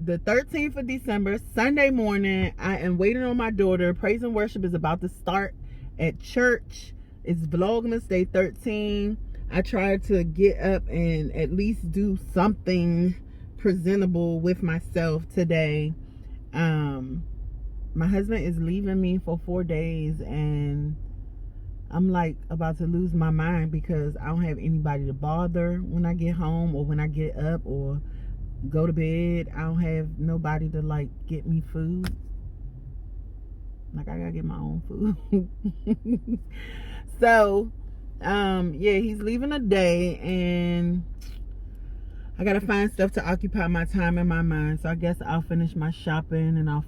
the 13th of December, Sunday morning. I am waiting on my daughter. Praise and worship is about to start at church. It's Vlogmas Day 13. I tried to get up and at least do something presentable with myself today. My husband is leaving me for 4 days, and I'm like about to lose my mind because I don't have anybody to bother when I get home or when I get up or go to bed. I don't have nobody to like get me food. Like, I gotta get my own food. So yeah, he's leaving a day, and I gotta find stuff to occupy my time and my mind. So I guess I'll finish my shopping, and I'll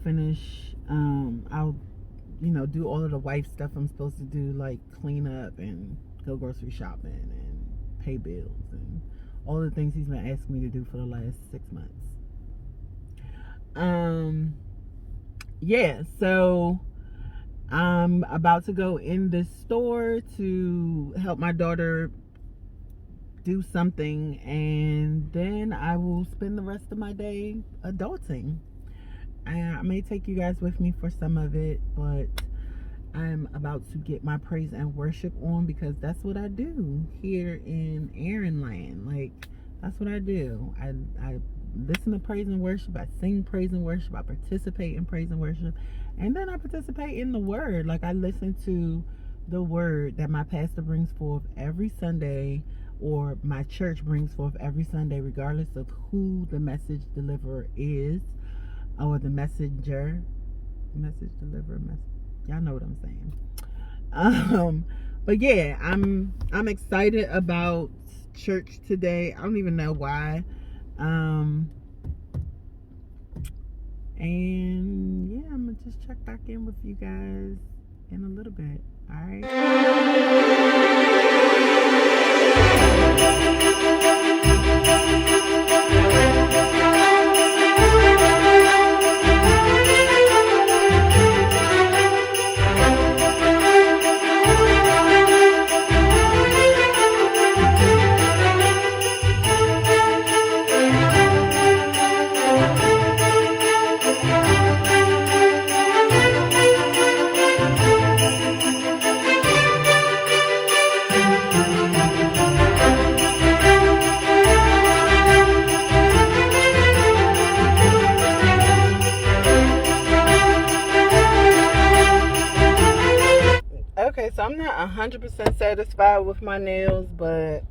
do all of the wife stuff I'm supposed to do, like clean up and go grocery shopping and pay bills and all the things he's been asking me to do for the last 6 months. Yeah, so I'm about to go in this store to help my daughter do something, and then I will spend the rest of my day adulting. I may take you guys with me for some of it, but I'm about to get my praise and worship on, because that's what I do here in Erin land. Like, that's what I do. I listen to praise and worship. I sing praise and worship. I participate in praise and worship. And then I participate in the word. Like, I listen to the word that my pastor brings forth every Sunday, or my church brings forth every Sunday, regardless of who the message deliverer is, or the messenger. Message deliverer, y'all know what I'm saying. But yeah, I'm excited about church today. I don't even know why. And yeah, I'm gonna just check back in with you guys in a little bit. All right. Okay, so I'm not 100% satisfied with my nails, but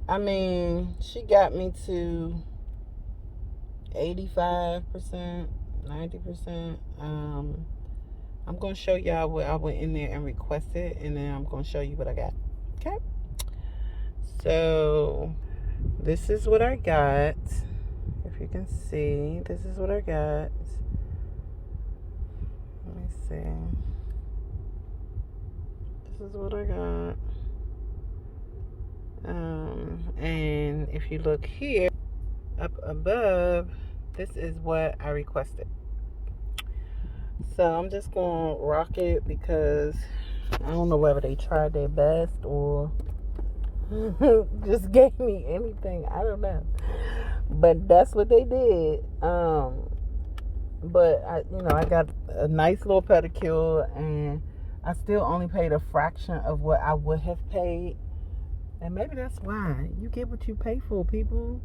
I mean, she got me to 85%, 90%. I'm going to show y'all what I went in there and requested, and then I'm going to show you what I got. Okay? So, this is what I got. If you can see, this is what I got. Let me see. This is what I got. And if you look here up above, this is what I requested. So I'm just gonna rock it, because I don't know whether they tried their best or just gave me anything. I don't know, but that's what they did. But I got a nice little pedicure, and I still only paid a fraction of what I would have paid. And maybe that's why. You get what you pay for, people.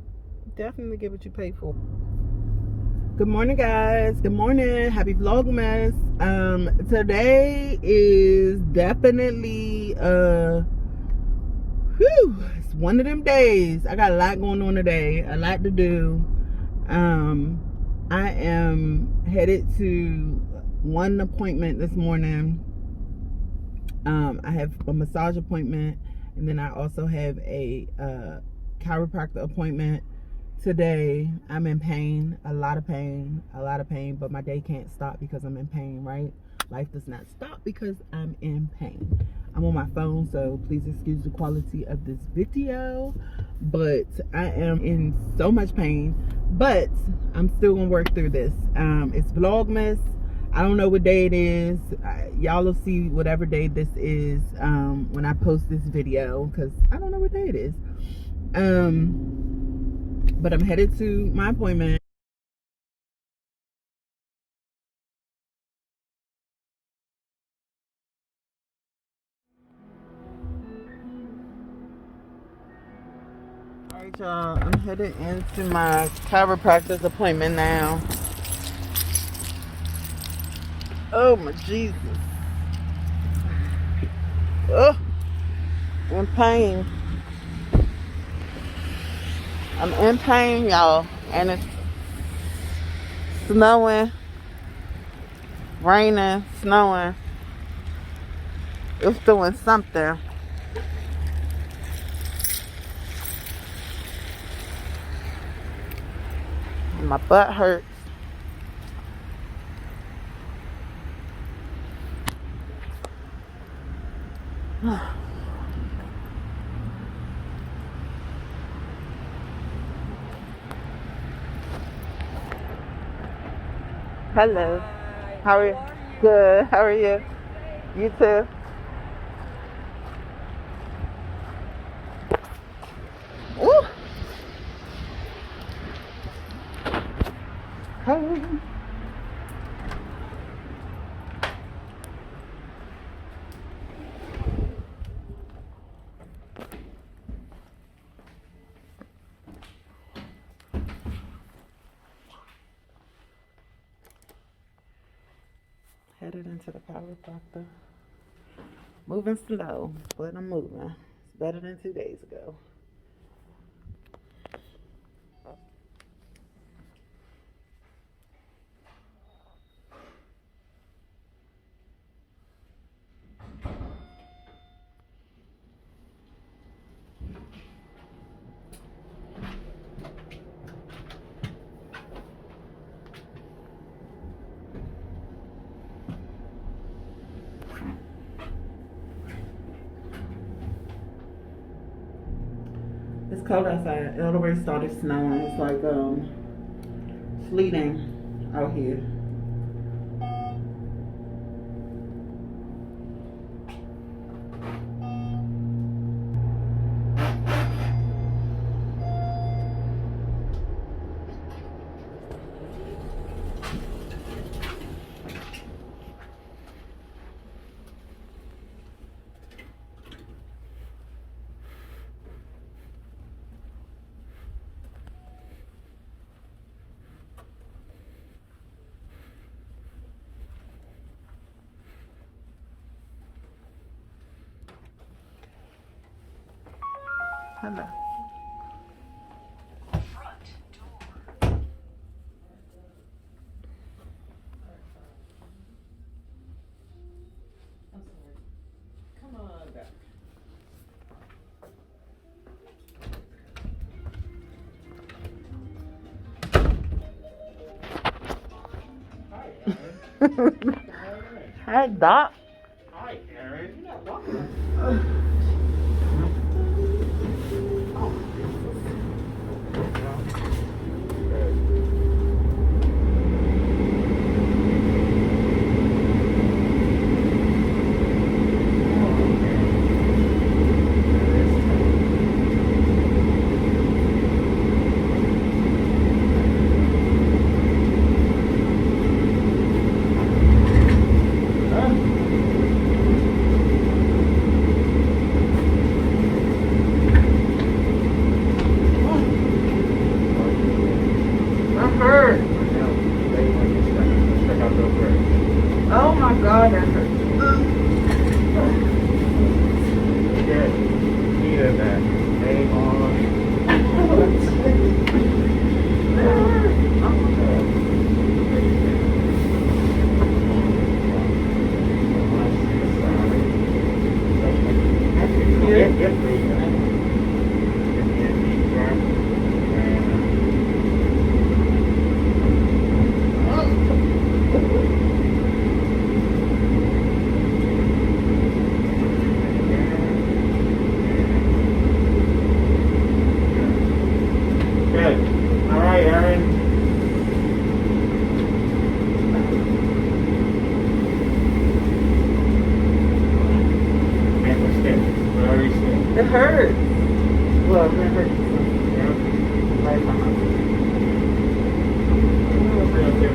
Definitely get what you pay for. Good morning, guys. Good morning. Happy Vlogmas. Today is definitely it's one of them days. I got a lot going on today. A lot to do. I am headed to one appointment this morning. I have a massage appointment, and then I also have a chiropractor appointment today. I'm in pain, a lot of pain, but my day can't stop because I'm in pain, right? Life does not stop because I'm in pain. I'm on my phone, so please excuse the quality of this video, but I am in so much pain, but I'm still gonna work through this. It's Vlogmas. I don't know what day it is. Y'all will see whatever day this is when I post this video, because I don't know what day it is. But I'm headed to my appointment. Alright, y'all, I'm headed into my chiropractor's appointment now. Oh my Jesus. Oh, I'm in pain. I'm in pain, y'all. And it's snowing, raining, snowing. It's doing something. My butt hurts. Hello. Hi. How are you? Good. How are you? You too. Ooh. Hey. Headed into the chiropractor. Moving slow, but I'm moving. It's better than 2 days ago. It's cold outside. It already started snowing. It's like sleeting out here. Hello. Come on back. Hi, Doc. Hi, Erin. You're not welcome. Oh my God, that hurts. Good. All right, Erin. Ankle stiff. Very stiff. It hurts. Well, it hurts. Yeah. Right behind. Real stiff.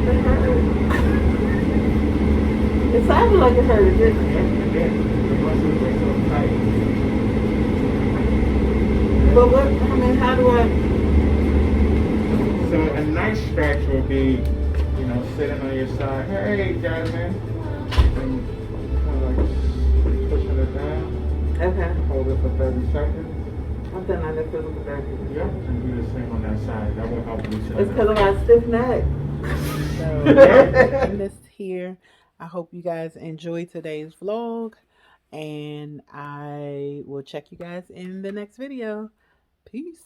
It hurts. It sounded like it hurt, didn't it? Yeah, it did. The muscles were so tight. But what, I mean, how do I? So a nice stretch will be, you know, sitting on your side. Hey, Jasmine. And kind of like pushing it down. Okay. Hold it for 30 seconds. I've done that physical therapy. Yep. And do the same on that side. That will help loosen It's it because I up. got a stiff neck. So, Yeah. end this here. I hope you guys enjoyed today's vlog. And I will check you guys in the next video. Peace.